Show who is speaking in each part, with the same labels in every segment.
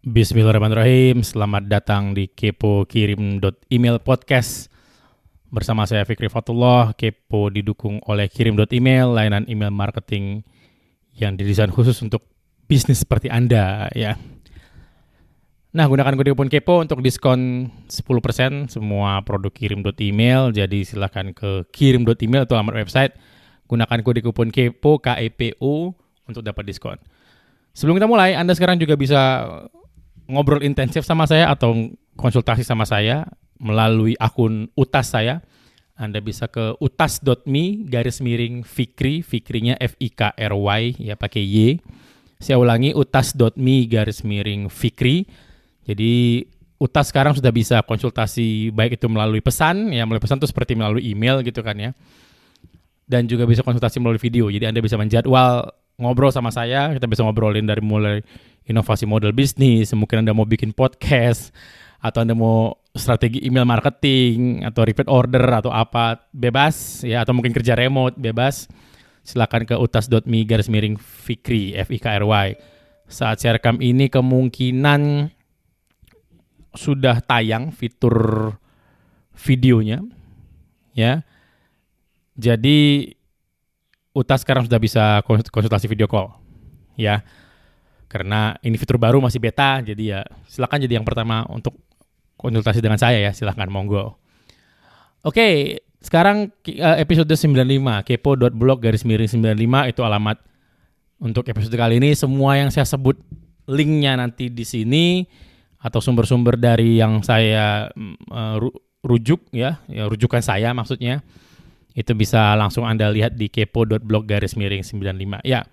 Speaker 1: Bismillahirrahmanirrahim. Selamat datang di Kepo Kirim.email podcast. Bersama saya Fikri Fatullah. Kepo didukung oleh Kirim.email, layanan email marketing yang didesain khusus untuk bisnis seperti Anda ya. Nah, gunakan kode kupon Kepo untuk diskon 10% semua produk Kirim.email. Jadi silakan ke Kirim.email atau alamat website. Gunakan kode kupon Kepo KEPO untuk dapat diskon. Sebelum kita mulai, Anda sekarang juga bisa ngobrol intensif sama saya atau konsultasi sama saya melalui akun utas saya. Anda bisa ke utas.me/Fikri, Fikrinya Fikry ya pakai Y. Saya ulangi utas.me/Fikri. Jadi utas sekarang sudah bisa konsultasi baik itu melalui pesan, ya melalui pesan itu seperti melalui email gitu kan ya. Dan juga bisa konsultasi melalui video. Jadi Anda bisa menjadwal ngobrol sama saya, kita bisa ngobrolin dari mulai inovasi model bisnis, mungkin Anda mau bikin podcast, atau Anda mau strategi email marketing, atau repeat order, atau apa, bebas, ya, atau mungkin kerja remote, bebas. Silakan ke utas.me/Fikri, Fikry. Saat saya rekam ini kemungkinan sudah tayang fitur videonya, ya. Jadi Utas sekarang sudah bisa konsultasi video call, ya. Karena ini fitur baru masih beta, jadi ya silakan jadi yang pertama untuk konsultasi dengan saya ya, silakan monggo. Oke, sekarang episode 95, kepo.blog/95 itu alamat untuk episode kali ini. Semua yang saya sebut linknya nanti di sini atau sumber-sumber dari yang saya rujuk ya, rujukan saya maksudnya. Itu bisa langsung Anda lihat di kepo.blog/95. Ya,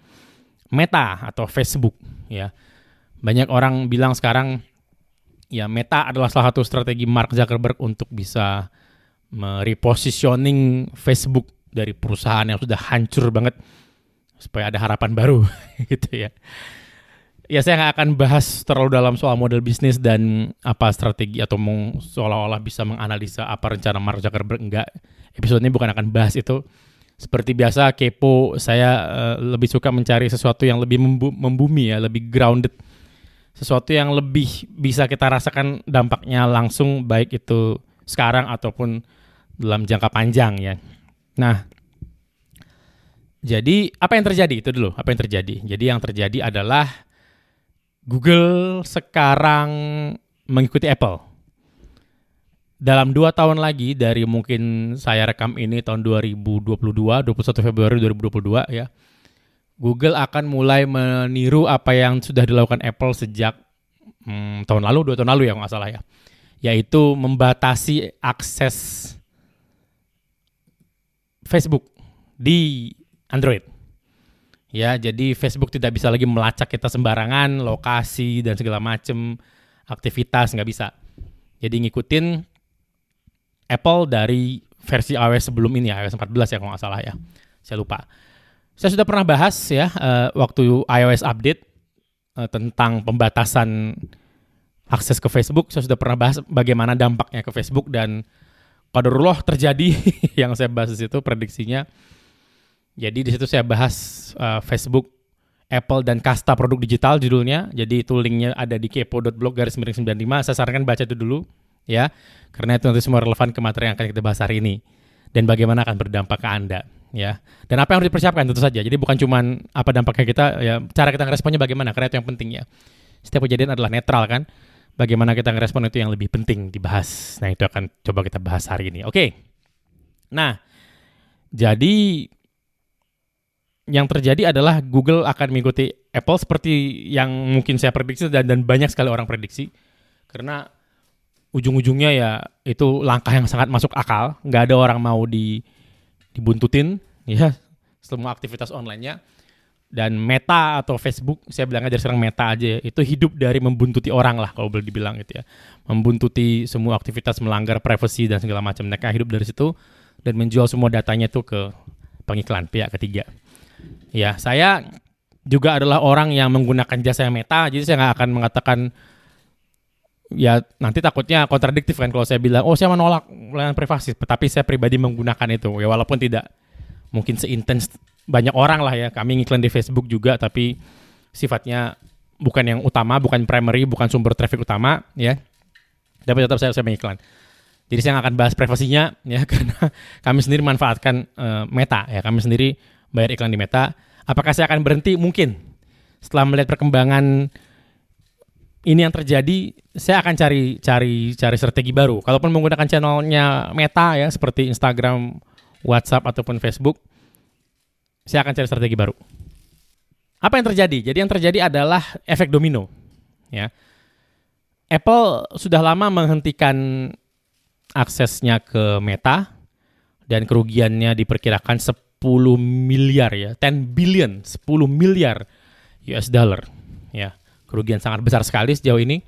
Speaker 1: Meta atau Facebook ya. Banyak orang bilang sekarang ya Meta adalah salah satu strategi Mark Zuckerberg untuk bisa merepositioning Facebook dari perusahaan yang sudah hancur banget supaya ada harapan baru gitu ya. Ya saya nggak akan bahas terlalu dalam soal model bisnis dan apa strategi atau seolah-olah bisa menganalisa apa rencana Mark Zuckerberg, enggak. Episode ini bukan akan bahas itu. Seperti biasa Kepo saya lebih suka mencari sesuatu yang lebih membumi ya, lebih grounded. Sesuatu yang lebih bisa kita rasakan dampaknya langsung baik itu sekarang ataupun dalam jangka panjang ya. Nah, jadi apa yang terjadi itu dulu, apa yang terjadi? Jadi yang terjadi adalah Google sekarang mengikuti Apple. Dalam 2 tahun lagi dari mungkin saya rekam ini tahun 2022, 21 Februari 2022 ya. Google akan mulai meniru apa yang sudah dilakukan Apple sejak tahun lalu, 2 tahun lalu ya kalau nggak salah ya. Yaitu membatasi akses Facebook di Android. Ya, jadi Facebook tidak bisa lagi melacak kita sembarangan, lokasi dan segala macam aktivitas nggak bisa. Jadi ngikutin Apple dari versi iOS sebelum ini ya, iOS 14 ya kalau nggak salah ya. Saya lupa. Saya sudah pernah bahas ya waktu iOS update tentang pembatasan akses ke Facebook. Saya sudah pernah bahas bagaimana dampaknya ke Facebook dan qadarullah terjadi yang saya bahas di situ prediksinya. Jadi di situ saya bahas Facebook, Apple dan kasta produk digital judulnya. Jadi itu linknya ada di kepo.blog/95. Saya sarankan baca itu dulu ya. Karena itu nanti semua relevan ke materi yang akan kita bahas hari ini. Dan bagaimana akan berdampak ke Anda ya. Dan apa yang harus dipersiapkan tentu saja. Jadi bukan cuma apa dampaknya kita ya, cara kita ngeresponnya bagaimana, karena itu yang penting ya. Setiap kejadian adalah netral kan. Bagaimana kita ngerespon itu yang lebih penting dibahas. Nah, itu akan coba kita bahas hari ini. Oke. Nah, jadi yang terjadi adalah Google akan mengikuti Apple seperti yang mungkin saya prediksi dan banyak sekali orang prediksi. Karena ujung-ujungnya ya itu langkah yang sangat masuk akal. Nggak ada orang mau dibuntutin ya semua aktivitas online-nya. Dan Meta atau Facebook, saya bilangnya dari sekarang Meta aja ya, itu hidup dari membuntuti orang lah kalau boleh dibilang gitu ya. Membuntuti semua aktivitas, melanggar privacy dan segala macam. Mereka hidup dari situ dan menjual semua datanya tuh ke pengiklan pihak ketiga. Ya, saya juga adalah orang yang menggunakan jasa Meta, jadi saya nggak akan mengatakan ya nanti takutnya kontradiktif kan kalau saya bilang, oh saya menolak layanan privasi, tapi saya pribadi menggunakan itu, ya walaupun tidak mungkin seintens banyak orang lah ya, kami ngiklan di Facebook juga, tapi sifatnya bukan yang utama, bukan primary, bukan sumber traffic utama, ya. Tapi tetap saya mengiklan. Jadi saya nggak akan bahas privasinya, ya, karena kami sendiri manfaatkan Meta, ya. Kami sendiri bayar iklan di Meta. Apakah saya akan berhenti? Mungkin. Setelah melihat perkembangan ini yang terjadi, saya akan cari strategi baru. Kalaupun menggunakan channelnya Meta, ya, seperti Instagram, WhatsApp ataupun Facebook, saya akan cari strategi baru. Apa yang terjadi? Jadi yang terjadi adalah efek domino. Ya, Apple sudah lama menghentikan aksesnya ke Meta dan kerugiannya diperkirakan 10 miliar, ya, 10 billion, 10 miliar US dollar, ya. Kerugian sangat besar sekali sejauh ini.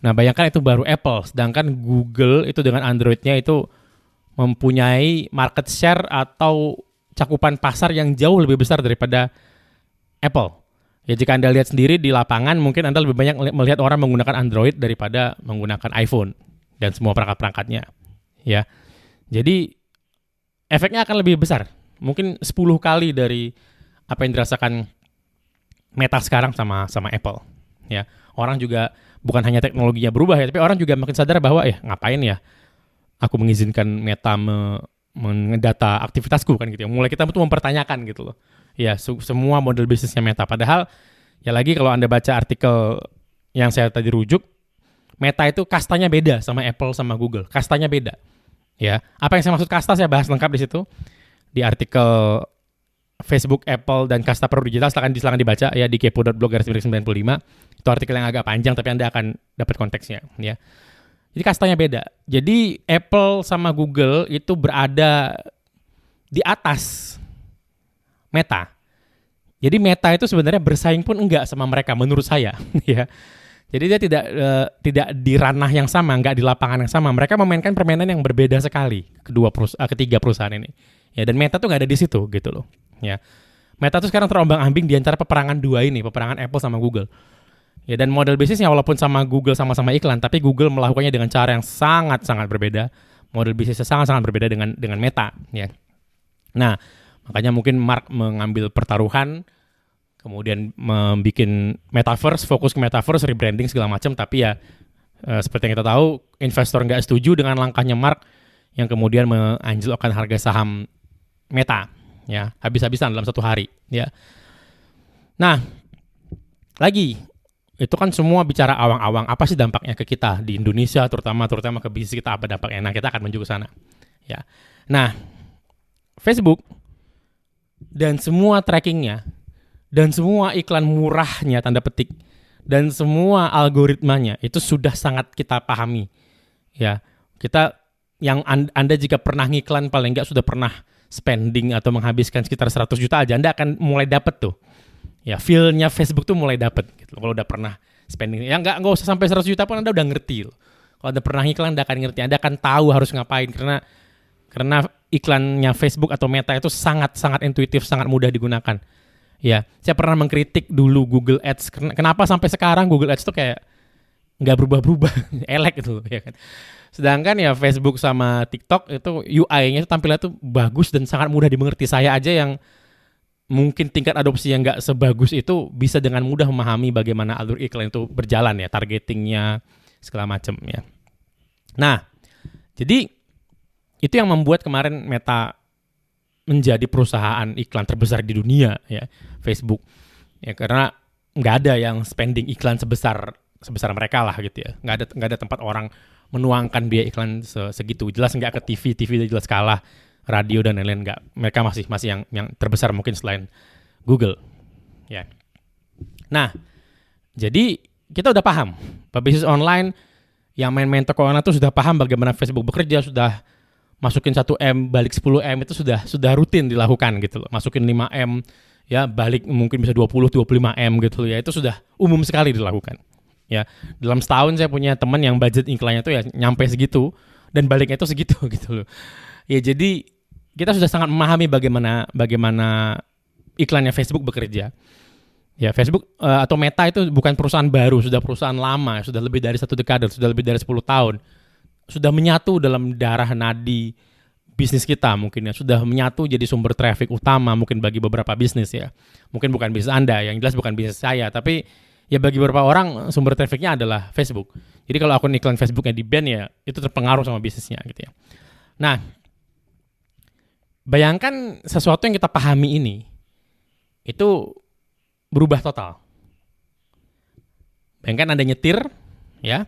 Speaker 1: Nah, bayangkan itu baru Apple, sedangkan Google itu dengan Android-nya itu mempunyai market share atau cakupan pasar yang jauh lebih besar daripada Apple. Ya, jika Anda lihat sendiri di lapangan, mungkin Anda lebih banyak melihat orang menggunakan Android daripada menggunakan iPhone dan semua perangkat-perangkatnya. Ya, jadi efeknya akan lebih besar. Mungkin 10 kali dari apa yang dirasakan Meta sekarang sama Apple. Ya, orang juga bukan hanya teknologinya berubah, ya, tapi orang juga makin sadar bahwa ngapain ya aku mengizinkan Meta mendata aktivitasku, kan gitu ya. Mulai kita tuh mempertanyakan gitu loh. Ya, semua model bisnisnya Meta. Padahal ya lagi kalau Anda baca artikel yang saya tadi rujuk, Meta itu kastanya beda sama Apple sama Google. Kastanya beda. Ya, apa yang saya maksud kasta saya bahas lengkap di situ di artikel Facebook, Apple, dan kasta Pro Digital. Silakan dibaca, ya, di kepo.blog/95. Itu artikel yang agak panjang, tapi Anda akan dapat konteksnya, ya. Jadi kastanya beda. Jadi Apple sama Google itu berada di atas Meta. Jadi Meta itu sebenarnya bersaing pun enggak sama mereka menurut saya, ya. Jadi dia tidak di ranah yang sama, enggak di lapangan yang sama. Mereka memainkan permainan yang berbeda sekali ketiga perusahaan ini. Ya, dan Meta tuh nggak ada di situ gitu loh. Ya, Meta tuh sekarang terombang-ambing di antara peperangan dua ini, peperangan Apple sama Google. Ya, dan model bisnisnya walaupun sama Google sama-sama iklan, tapi Google melakukannya dengan cara yang sangat-sangat berbeda. Model bisnisnya sangat-sangat berbeda dengan Meta. Ya. Nah, makanya mungkin Mark mengambil pertaruhan, kemudian membuat metaverse, fokus ke metaverse, rebranding segala macam. Tapi ya seperti yang kita tahu, investor nggak setuju dengan langkahnya Mark yang kemudian menganjlokkan harga saham Meta. Ya, habis-habisan dalam satu hari, ya. Nah, lagi itu kan semua bicara awang-awang. Apa sih dampaknya ke kita di Indonesia, terutama ke bisnis kita, apa dampaknya? Nah, kita akan menuju ke sana, ya. Nah, Facebook dan semua trackingnya dan semua iklan murahnya tanda petik dan semua algoritmanya itu sudah sangat kita pahami, ya. Kita yang Anda jika pernah ngiklan paling nggak sudah pernah spending atau menghabiskan sekitar 100 juta aja, Anda akan mulai dapat tuh. Ya, feel-nya Facebook tuh mulai dapat gitu. Kalau udah pernah spending, ya nggak usah sampai 100 juta pun Anda udah ngerti loh. Kalau Anda pernah iklan, Anda akan ngerti. Anda akan tahu harus ngapain karena iklannya Facebook atau Meta itu sangat-sangat intuitif, sangat mudah digunakan. Ya, saya pernah mengkritik dulu Google Ads. Kenapa sampai sekarang Google Ads tuh kayak nggak berubah-berubah, elek gitu, ya kan. Sedangkan ya Facebook sama TikTok itu UI-nya itu tampilannya tuh bagus dan sangat mudah dimengerti. Saya aja yang mungkin tingkat adopsi yang nggak sebagus itu bisa dengan mudah memahami bagaimana alur iklan itu berjalan, ya, targetingnya segala macam, ya. Nah, jadi itu yang membuat kemarin Meta menjadi perusahaan iklan terbesar di dunia, ya, Facebook. Ya, karena nggak ada yang spending iklan sebesar mereka lah gitu, ya. Nggak ada tempat orang menuangkan biaya iklan segitu. Jelas nggak ke TV udah jelas kalah, radio dan lain-lain nggak. Mereka masih yang terbesar mungkin selain Google, ya. Nah, jadi kita udah paham bisnis online yang main-main toko online tuh sudah paham bagaimana Facebook bekerja, sudah masukin 1M balik 10M itu sudah rutin dilakukan gitu loh. Masukin 5M, ya, balik mungkin bisa 20-25M gitu loh, ya. Itu sudah umum sekali dilakukan. Ya, dalam setahun saya punya teman yang budget iklannya tuh ya nyampe segitu dan baliknya itu segitu gitu loh. Ya, jadi kita sudah sangat memahami bagaimana iklannya Facebook bekerja. Ya, Facebook atau Meta itu bukan perusahaan baru, sudah perusahaan lama, sudah lebih dari 1 dekade, sudah lebih dari 10 tahun. Sudah menyatu dalam darah nadi bisnis kita mungkin, ya. Sudah menyatu jadi sumber traffic utama mungkin bagi beberapa bisnis, ya. Mungkin bukan bisnis Anda, yang jelas bukan bisnis saya, tapi ya bagi beberapa orang sumber trafficnya adalah Facebook. Jadi kalau akun iklan Facebooknya di ban ya itu terpengaruh sama bisnisnya gitu ya. Nah, bayangkan sesuatu yang kita pahami ini itu berubah total. Bayangkan Anda nyetir ya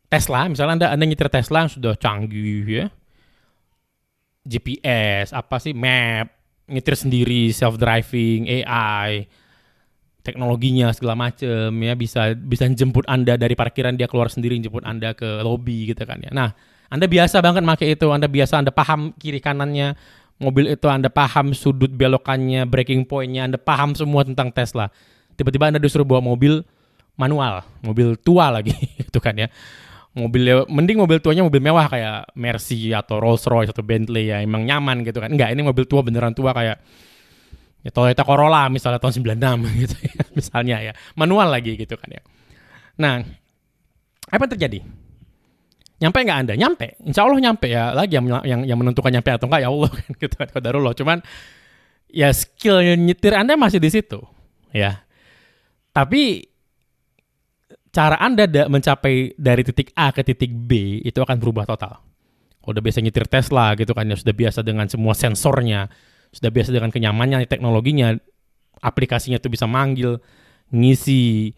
Speaker 1: Tesla, misalnya Anda nyetir Tesla yang sudah canggih ya, GPS, apa sih, map, nyetir sendiri, self driving, AI, teknologinya segala macem ya, bisa jemput Anda dari parkiran, dia keluar sendiri jemput Anda ke lobby gitu kan ya. Nah, Anda biasa banget pakai itu, Anda paham kiri kanannya mobil itu, Anda paham sudut belokannya, braking point-nya, Anda paham semua tentang Tesla. Tiba-tiba Anda disuruh bawa mobil manual, mobil tua lagi itu kan ya. Mending mobil tuanya mobil mewah kayak Mercy atau Rolls Royce atau Bentley ya, emang nyaman gitu kan. Enggak, ini mobil tua beneran tua kayak ya Toyota Corolla misalnya tahun 96 gitu ya, misalnya ya. Manual lagi gitu kan ya. Nah, apa yang terjadi? Nyampe nggak Anda? Nyampe. Insya Allah nyampe ya. Lagi yang menentukan nyampe atau enggak ya Allah kan gitu kan, qadarullah. Cuman ya skill nyetir Anda masih di situ ya. Tapi cara Anda mencapai dari titik A ke titik B itu akan berubah total. Kalau udah biasa nyetir Tesla gitu kan ya, sudah biasa dengan semua sensornya, sudah biasa dengan kenyamanannya, teknologinya, aplikasinya itu bisa manggil, ngisi,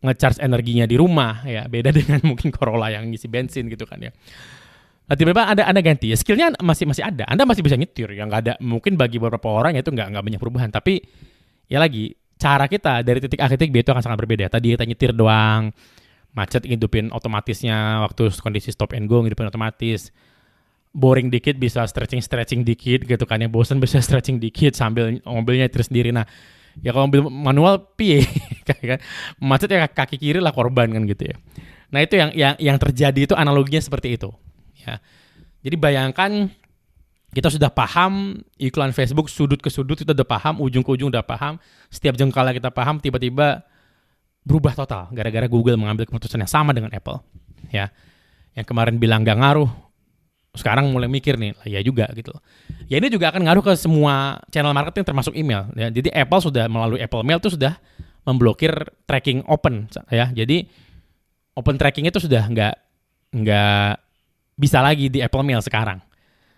Speaker 1: ngecharge energinya di rumah ya, beda dengan mungkin Corolla yang ngisi bensin gitu kan ya. Nah, tiba-tiba Anda ganti ya, skillnya masih ada, Anda masih bisa nyetir, yang nggak ada, mungkin bagi beberapa orang itu nggak banyak perubahan, tapi ya lagi cara kita dari titik A ke titik B itu akan sangat berbeda. Tadi kita nyetir doang, macet ngidupin otomatisnya, waktu kondisi stop and go ngidupin otomatis, boring dikit bisa stretching dikit gitu kan ya, bosan bisa stretching dikit sambil mobilnya nyetir sendiri. Nah, ya kalau mobil manual piye kan, macet ya kaki kiri lah korban kan gitu ya. Nah, itu yang terjadi itu analoginya seperti itu ya. Jadi bayangkan kita sudah paham iklan Facebook sudut ke sudut, kita udah paham, ujung ke ujung udah paham, setiap jengkala kita paham, tiba-tiba berubah total gara-gara Google mengambil keputusan yang sama dengan Apple ya. Yang kemarin bilang gak ngaruh, sekarang mulai mikir nih, ya juga gitu. Ya ini juga akan ngaruh ke semua channel marketing termasuk email ya. Jadi Apple sudah melalui Apple Mail itu sudah memblokir tracking open ya. Jadi open tracking itu sudah nggak bisa lagi di Apple Mail sekarang.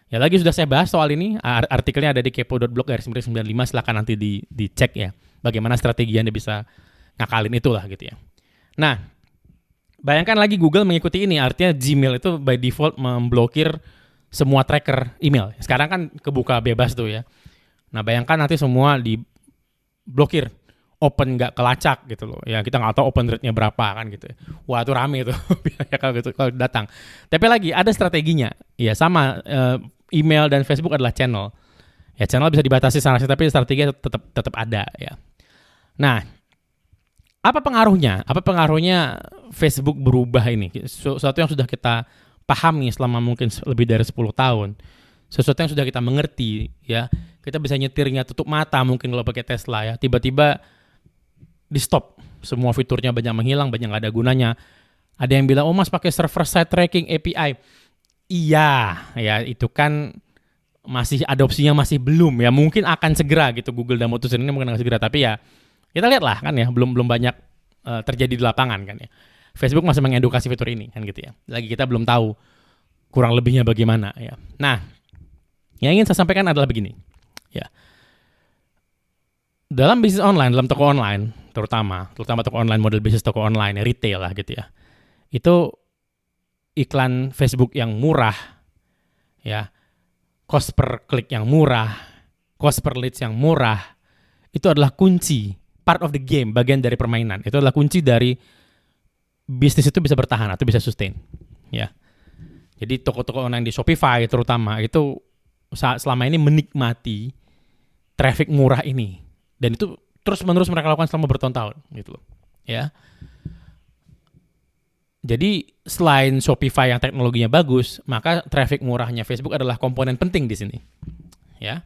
Speaker 1: Ya lagi sudah saya bahas soal ini, artikelnya ada di kepo.blog/95, silakan nanti dicek ya, bagaimana strategi Anda bisa ngakalin itulah gitu ya. Nah, bayangkan lagi Google mengikuti ini, artinya Gmail itu by default memblokir semua tracker email. Sekarang kan kebuka bebas tuh ya. Nah, bayangkan nanti semua diblokir, open nggak kelacak gitu loh. Ya kita nggak tahu open rate-nya berapa kan gitu. Wah itu rame tuh ya kalau gitu kalau datang. Tapi lagi ada strateginya. Ya sama, email dan Facebook adalah channel. Ya channel bisa dibatasi sana sini, tapi strategi tetap ada ya. Nah, apa pengaruhnya? Apa pengaruhnya Facebook berubah ini? Sesuatu yang sudah kita pahami selama mungkin lebih dari 10 tahun. Sesuatu yang sudah kita mengerti ya. Kita bisa nyetirnya tutup mata mungkin kalau pakai Tesla ya. Tiba-tiba di stop. Semua fiturnya banyak menghilang, banyak nggak ada gunanya. Ada yang bilang, oh mas pakai server side tracking API. Iya, ya itu kan masih adopsinya masih belum ya. Mungkin akan segera gitu, Google dan mutusin ini mungkin akan segera. Tapi ya kita lihat lah kan ya, belum banyak terjadi di lapangan kan ya. Facebook masih mengedukasi fitur ini kan gitu ya. Lagi kita belum tahu kurang lebihnya bagaimana ya. Nah, yang ingin saya sampaikan adalah begini ya. Dalam bisnis online, dalam toko online terutama toko online, model bisnis toko online, retail lah gitu ya. Itu iklan Facebook yang murah ya, cost per klik yang murah, cost per leads yang murah, itu adalah kunci, part of the game, bagian dari permainan. Itu adalah kunci dari bisnis itu bisa bertahan atau bisa sustain ya. Jadi toko-toko online di Shopify terutama itu selama ini menikmati traffic murah ini, dan itu terus-menerus mereka lakukan selama bertahun-tahun gitu loh ya. Jadi selain Shopify yang teknologinya bagus, maka traffic murahnya Facebook adalah komponen penting di sini. Ya.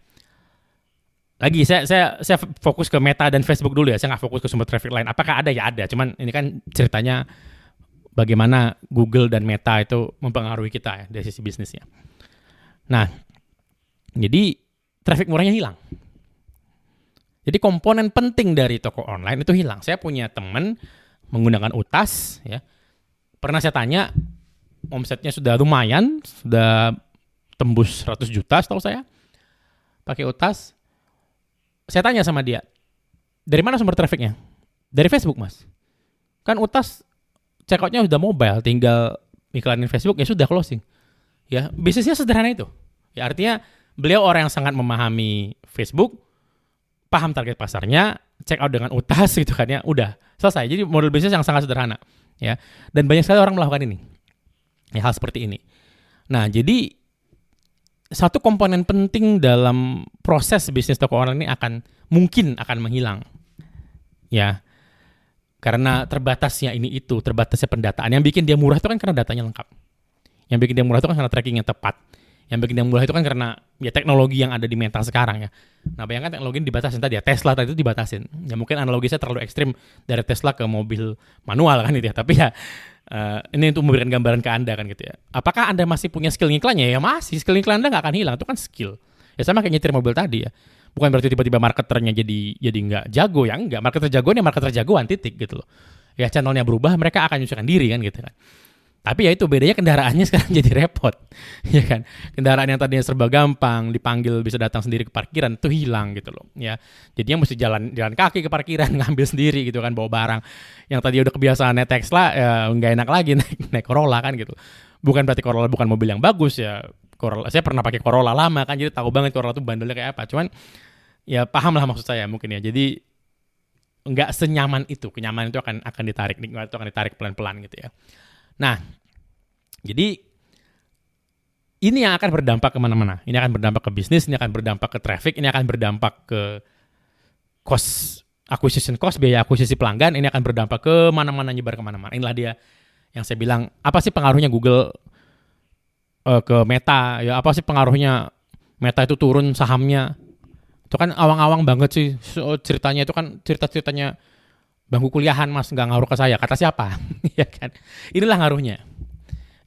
Speaker 1: Lagi saya fokus ke Meta dan Facebook dulu ya. Saya nggak fokus ke sumber traffic lain. Apakah ada? Ya ada. Cuman ini kan ceritanya bagaimana Google dan Meta itu mempengaruhi kita ya dari sisi bisnisnya. Nah, jadi traffic murahnya hilang. Jadi komponen penting dari toko online itu hilang. Saya punya teman menggunakan UTAS, ya. Pernah saya tanya, omsetnya sudah lumayan, sudah tembus 100 juta setahu saya, pakai UTAS. Saya tanya sama dia, dari mana sumber trafficnya? Dari Facebook, Mas. Kan UTAS checkoutnya sudah mobile, tinggal iklanin Facebook, ya sudah closing. Ya, bisnisnya sederhana itu. Ya, artinya beliau orang yang sangat memahami Facebook, paham target pasarnya, check out dengan UTAS gitu kan ya, udah selesai. Jadi model bisnis yang sangat sederhana, ya. Dan banyak sekali orang melakukan ini. Ya, hal seperti ini. Nah, jadi satu komponen penting dalam proses bisnis toko online ini mungkin akan menghilang. Ya. Karena terbatasnya terbatasnya pendataan. Yang bikin dia murah itu kan karena datanya lengkap. Yang bikin dia murah itu kan karena tracking yang tepat. Yang bikin dia murah itu kan karena ya teknologi yang ada di mental sekarang ya. Nah, bayangkan teknologi ini dibatasin tadi ya. Tesla tadi itu dibatasin. Ya mungkin analogisnya terlalu ekstrim dari Tesla ke mobil manual kan gitu ya. Tapi ya ini untuk memberikan gambaran ke Anda kan gitu ya. Apakah Anda masih punya skill ngiklannya? Ya masih. Skill ngiklan Anda nggak akan hilang. Itu kan skill. Ya sama kayak nyetir mobil tadi ya. Bukan berarti tiba-tiba marketernya jadi nggak jago ya. Enggak. Marketer jagoan ya marketer jagoan titik gitu loh. Ya channelnya berubah, mereka akan menyesuaikan diri kan gitu kan. Tapi ya itu bedanya kendaraannya sekarang jadi repot, ya kan. Kendaraan yang tadinya serba gampang, dipanggil bisa datang sendiri ke parkiran itu hilang gitu loh, ya. Jadinya mesti jalan kaki ke parkiran, ngambil sendiri gitu kan, bawa barang. Yang tadi udah kebiasaan naik Tesla, ya nggak enak lagi naik Corolla kan gitu. Bukan berarti Corolla bukan mobil yang bagus ya. Corolla, saya pernah pakai Corolla lama kan, jadi tahu banget Corolla tuh bandelnya kayak apa. Cuman ya paham lah maksud saya mungkin ya. Jadi nggak senyaman itu, kenyamanan itu akan ditarik, nikmat itu akan ditarik pelan-pelan gitu ya. Nah, jadi ini yang akan berdampak kemana-mana. Ini akan berdampak ke bisnis, ini akan berdampak ke traffic, ini akan berdampak ke acquisition cost, biaya akuisisi pelanggan, ini akan berdampak ke mana-mana, nyebar kemana-mana. Inilah dia yang saya bilang, apa sih pengaruhnya Google ke Meta? Ya apa sih pengaruhnya Meta itu turun sahamnya? Itu kan awang-awang banget sih ceritanya, itu kan cerita-ceritanya bangku kuliahan Mas, nggak ngaruh ke saya. Kata siapa? Ya kan? Inilah ngaruhnya.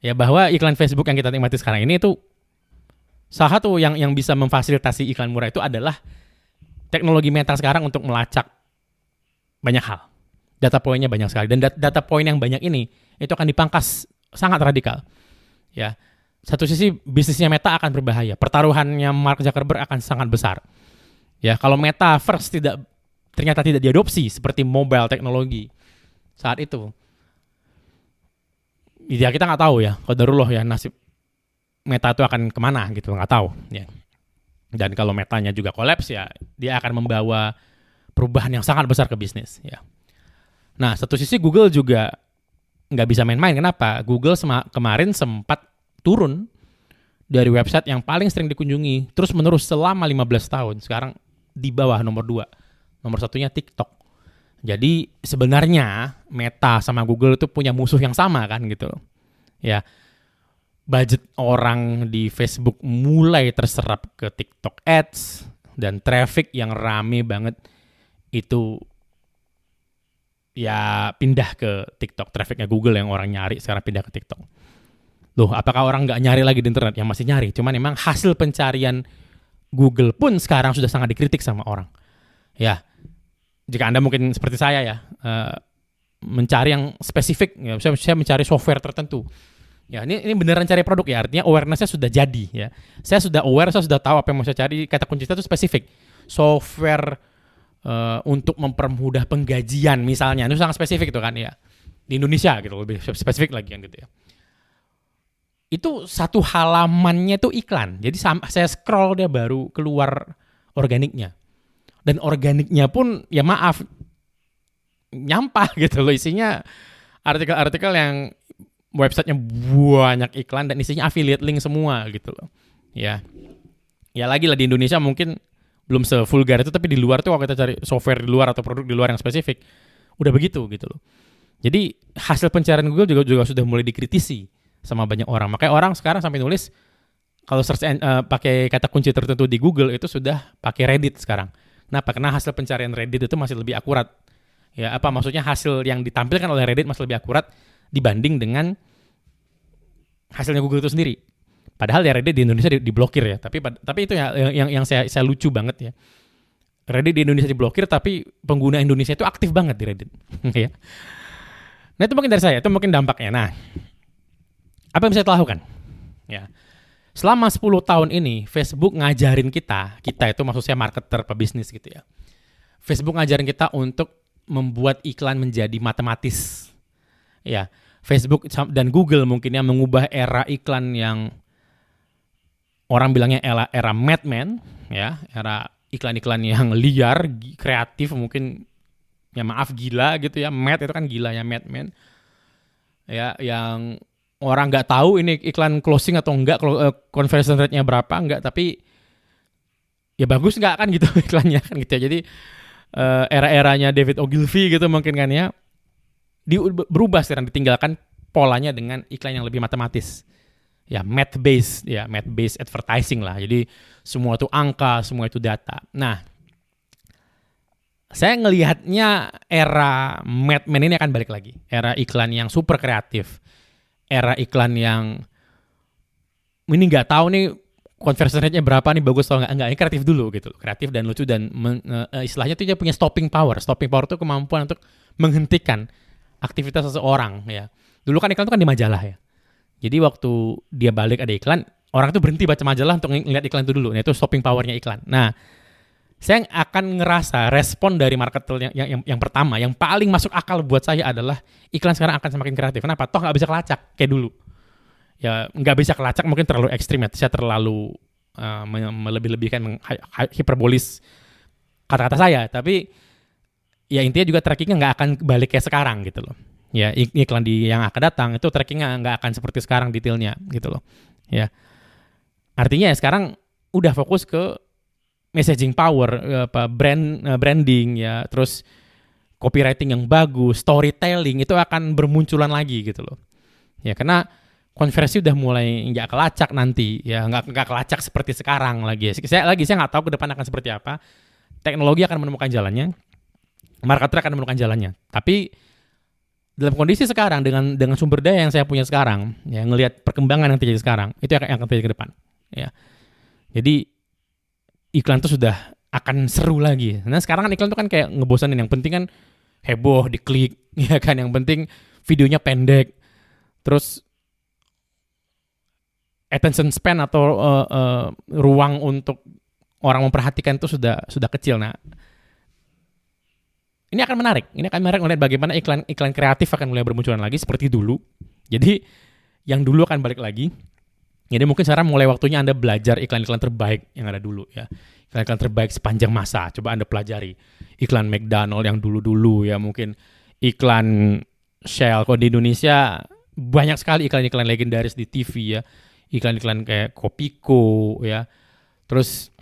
Speaker 1: Ya bahwa iklan Facebook yang kita nikmati sekarang ini itu salah satu yang bisa memfasilitasi iklan murah itu adalah teknologi Meta sekarang untuk melacak banyak hal. Data poinnya banyak sekali, dan data poin yang banyak ini itu akan dipangkas sangat radikal. Ya, satu sisi bisnisnya Meta akan berbahaya, pertaruhannya Mark Zuckerberg akan sangat besar. Ya, kalau Metaverse ternyata tidak diadopsi seperti mobile teknologi saat itu, ya kita nggak tahu ya, qadarullah ya, nasib Meta itu akan kemana gitu, nggak tahu ya. Dan kalau Metanya juga kolaps ya, dia akan membawa perubahan yang sangat besar ke bisnis ya. Nah, satu sisi Google juga nggak bisa main-main. Kenapa? Google kemarin sempat turun dari website yang paling sering dikunjungi terus menerus selama 15 tahun. Sekarang di bawah nomor 2. Nomor satunya TikTok. Jadi sebenarnya Meta sama Google itu punya musuh yang sama kan gitu. Ya, budget orang di Facebook mulai terserap ke TikTok Ads, dan traffic yang rame banget itu ya pindah ke TikTok. Trafficnya Google yang orang nyari sekarang pindah ke TikTok. Loh, apakah orang nggak nyari lagi di internet? Yang masih nyari. Cuman memang hasil pencarian Google pun sekarang sudah sangat dikritik sama orang. Ya, jika Anda mungkin seperti saya ya, mencari yang spesifik, ya, saya mencari software tertentu. Ya, ini beneran cari produk ya, artinya awareness-nya sudah jadi ya. Saya sudah aware, saya sudah tahu apa yang mau saya cari. Kata kunci itu spesifik. Software untuk mempermudah penggajian misalnya, itu sangat spesifik itu kan ya. Di Indonesia gitu, lebih spesifik lagi kan gitu ya. Itu satu halamannya tuh iklan. Jadi saya scroll dia baru keluar organiknya. Dan organiknya pun ya maaf, nyampah gitu loh, isinya artikel-artikel yang websitenya banyak iklan dan isinya affiliate link semua gitu loh. Ya lagi lah di Indonesia mungkin belum sevulgar itu, tapi di luar tuh kalau kita cari software di luar atau produk di luar yang spesifik udah begitu gitu loh. Jadi hasil pencarian Google juga sudah mulai dikritisi sama banyak orang. Makanya orang sekarang sampai nulis kalau search pakai kata kunci tertentu di Google itu sudah pakai Reddit sekarang. Kenapa? Karena hasil pencarian Reddit itu masih lebih akurat. Ya, apa maksudnya, hasil yang ditampilkan oleh Reddit masih lebih akurat dibanding dengan hasilnya Google itu sendiri. Padahal ya Reddit di Indonesia diblokir ya. Tapi itu ya yang saya lucu banget ya. Reddit di Indonesia diblokir tapi pengguna Indonesia itu aktif banget di Reddit. Ya. Nah itu mungkin dari saya, itu mungkin dampaknya. Nah, apa yang bisa kita lakukan? Ya. Selama 10 tahun ini Facebook ngajarin kita itu maksudnya marketer, pebisnis gitu ya. Facebook ngajarin kita untuk membuat iklan menjadi matematis. Ya, Facebook dan Google mungkin yang mengubah era iklan yang orang bilangnya era madman, ya, era iklan-iklan yang liar, kreatif, mungkin ya maaf gila gitu ya. Mad itu kan gila ya, madman. Ya, yang orang nggak tahu ini iklan closing atau enggak, conversion rate-nya berapa enggak, tapi ya bagus nggak kan gitu iklannya kan gitu ya. Jadi era-eranya David Ogilvy gitu mungkin kan ya, berubah sekarang, ditinggalkan polanya dengan iklan yang lebih matematis. Ya math based advertising lah. Jadi semua itu angka, semua itu data. Nah, saya ngelihatnya era madman ini akan balik lagi. Era iklan yang super kreatif. Era iklan yang ini nggak tahu nih conversion rate-nya berapa nih, bagus atau enggak, ini kreatif dulu gitu. Kreatif dan lucu dan istilahnya tuh dia punya stopping power. Stopping power itu kemampuan untuk menghentikan aktivitas seseorang ya. Dulu kan iklan itu kan di majalah ya. Jadi waktu dia balik ada iklan, orang tuh berhenti baca majalah untuk ngeliat iklan itu dulu. Nah itu stopping powernya iklan. Nah, saya akan ngerasa respon dari marketer yang pertama, yang paling masuk akal buat saya adalah iklan sekarang akan semakin kreatif. Kenapa? Toh nggak bisa kelacak kayak dulu. Ya nggak bisa kelacak mungkin terlalu ekstrim ya. Saya terlalu melebih-lebihkan, hiperbolis kata-kata saya. Tapi ya intinya juga trackingnya nggak akan balik kayak sekarang gitu loh. Ya iklan yang akan datang itu trackingnya nggak akan seperti sekarang detailnya gitu loh. Ya artinya ya sekarang udah fokus ke messaging power, branding ya, terus copywriting yang bagus, storytelling itu akan bermunculan lagi gitu loh. Ya karena konversi udah mulai nggak kelacak nanti, ya nggak kelacak seperti sekarang lagi. Saya nggak tahu ke depan akan seperti apa. Teknologi akan menemukan jalannya, marketer akan menemukan jalannya. Tapi dalam kondisi sekarang dengan sumber daya yang saya punya sekarang, ya ngelihat perkembangan yang terjadi sekarang, itu yang akan terjadi ke depan. Ya, jadi iklan itu sudah akan seru lagi. Nah sekarang kan iklan itu kan kayak ngebosanin. Yang penting kan heboh, diklik, ya kan. Yang penting videonya pendek, terus attention span atau ruang untuk orang memperhatikan itu sudah kecil. Nah, ini akan menarik melihat bagaimana iklan kreatif akan mulai bermunculan lagi seperti dulu. Jadi yang dulu akan balik lagi. Jadi mungkin sekarang mulai waktunya Anda belajar iklan-iklan terbaik yang ada dulu ya. Iklan-iklan terbaik sepanjang masa. Coba Anda pelajari. Iklan McDonald yang dulu-dulu ya, mungkin iklan Shell. Kalau di Indonesia banyak sekali iklan-iklan legendaris di TV ya. Iklan-iklan kayak Kopiko ya. Terus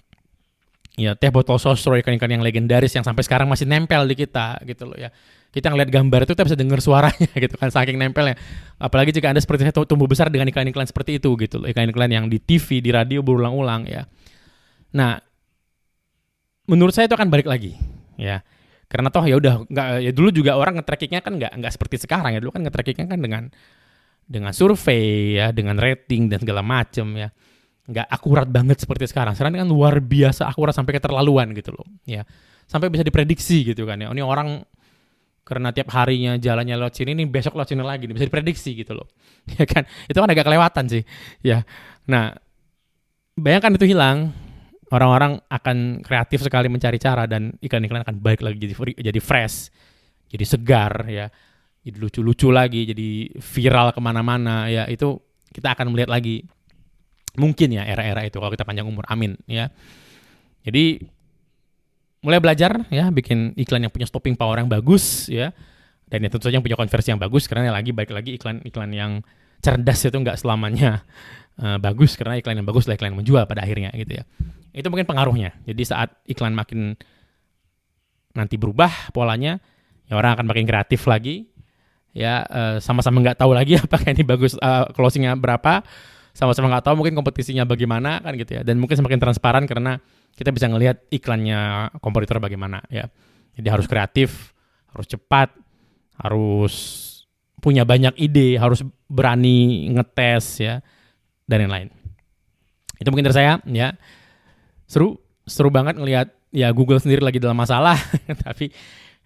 Speaker 1: ya teh botol sosro, iklan-iklan yang legendaris yang sampai sekarang masih nempel di kita gitu loh ya. Kita ngeliat gambar itu kita bisa dengar suaranya gitu kan, saking nempelnya. Apalagi jika Anda seperti saya tumbuh besar dengan iklan-iklan seperti itu gitu loh. Iklan-iklan yang di TV, di radio berulang-ulang ya. Nah, menurut saya itu akan balik lagi ya. Karena toh ya udah enggak, ya dulu juga orang nge-trackingnya kan enggak seperti sekarang ya. Dulu kan nge-trackingnya kan dengan survei ya, dengan rating dan segala macam ya. Nggak akurat banget seperti sekarang. Sekarang kan luar biasa akurat sampai keterlaluan gitu loh. Ya, sampai bisa diprediksi gitu kan ya. Ini orang karena tiap harinya jalannya lewat sini, nih besok lewat sini lagi, bisa diprediksi gitu loh. Ya kan, itu kan agak kelewatan sih. Ya, nah bayangkan itu hilang, orang-orang akan kreatif sekali mencari cara dan iklan-iklan akan balik lagi jadi fresh, jadi segar ya, jadi lucu-lucu lagi, jadi viral kemana-mana ya. Itu kita akan melihat lagi. Mungkin ya era-era itu kalau kita panjang umur, amin ya. Jadi mulai belajar ya, bikin iklan yang punya stopping power yang bagus ya, dan ya tentu saja yang punya konversi yang bagus. Karena balik lagi iklan yang cerdas itu nggak selamanya bagus, karena iklan yang bagus lah iklan yang menjual pada akhirnya gitu ya. Itu mungkin pengaruhnya. Jadi saat iklan makin nanti berubah polanya, ya orang akan makin kreatif lagi ya, sama-sama nggak tahu lagi apakah ini bagus, closingnya berapa. Sama-sama nggak tahu mungkin kompetisinya bagaimana kan gitu ya, dan mungkin semakin transparan karena kita bisa ngelihat iklannya kompetitor bagaimana ya. Jadi harus kreatif, harus cepat, harus punya banyak ide, harus berani ngetes ya, dan lain-lain. Itu mungkin dari saya ya. Seru banget ngelihat ya Google sendiri lagi dalam masalah, tapi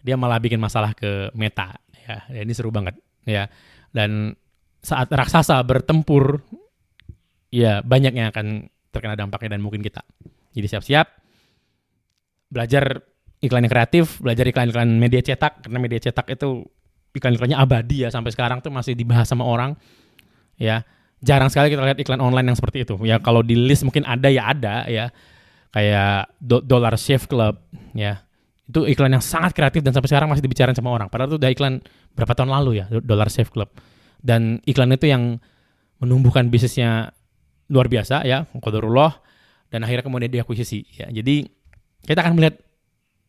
Speaker 1: dia malah bikin masalah ke Meta. Ya, ini seru banget. Ya, dan saat raksasa bertempur, ya banyak yang akan terkena dampaknya dan mungkin kita. Jadi siap-siap belajar iklan yang kreatif, belajar iklan-iklan media cetak, karena media cetak itu iklan-iklannya abadi ya, sampai sekarang tuh masih dibahas sama orang. Ya, jarang sekali kita lihat iklan online yang seperti itu. Ya kalau di list mungkin ada ya. Kayak Dollar Shave Club ya. Itu iklan yang sangat kreatif dan sampai sekarang masih dibicarain sama orang. Padahal itu udah iklan berapa tahun lalu ya, Dollar Shave Club. Dan iklan itu yang menumbuhkan bisnisnya luar biasa ya, qadarullah, dan akhirnya kemudian diakuisisi ya. Jadi kita akan melihat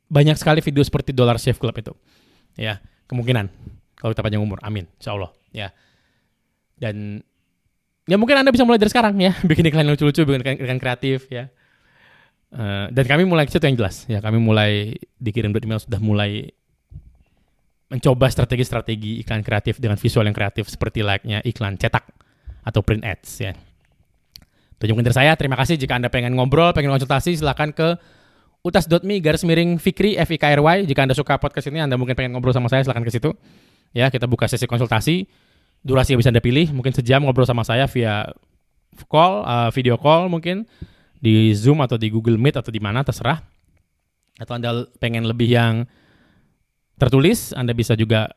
Speaker 1: banyak sekali video seperti Dollar Shave Club itu. Ya, kemungkinan kalau kita panjang umur. Amin, insyaallah ya. Dan ya mungkin Anda bisa mulai dari sekarang ya, bikin iklan lucu-lucu, bikin iklan kreatif ya. Dan kami mulai kecil yang jelas ya, kami mulai dikirim email sudah mulai mencoba strategi-strategi iklan kreatif dengan visual yang kreatif seperti layaknya iklan cetak atau print ads ya. Itu mungkin dari saya. Terima kasih. Jika Anda pengen ngobrol, pengen konsultasi, silakan ke utas.me/Fikri FIKRY. Jika Anda suka podcast ini, Anda mungkin pengen ngobrol sama saya, silakan ke situ. Ya, kita buka sesi konsultasi. Durasi yang bisa Anda pilih, mungkin sejam ngobrol sama saya via call, video call mungkin di Zoom atau di Google Meet atau di mana, terserah. Atau Anda pengen lebih yang tertulis, Anda bisa juga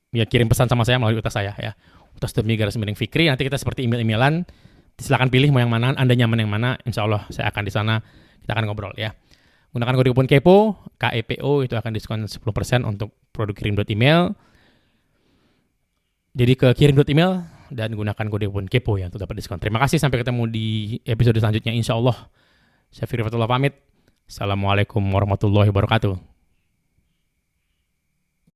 Speaker 1: ya kirim pesan sama saya melalui utas saya ya. utas.me/Fikri. Nanti kita seperti email-emailan. Silakan pilih mau yang mana, Anda nyaman yang mana. Insya Allah saya akan di sana, kita akan ngobrol ya. Gunakan kode kupon KEPO, KEPO, itu akan diskon 10% untuk produk kirim.email. Jadi ke kirim.email dan gunakan kode kupon KEPO ya untuk dapat diskon. Terima kasih, sampai ketemu di episode selanjutnya insya Allah. Saya Fikri Fatullah pamit. Assalamualaikum warahmatullahi wabarakatuh.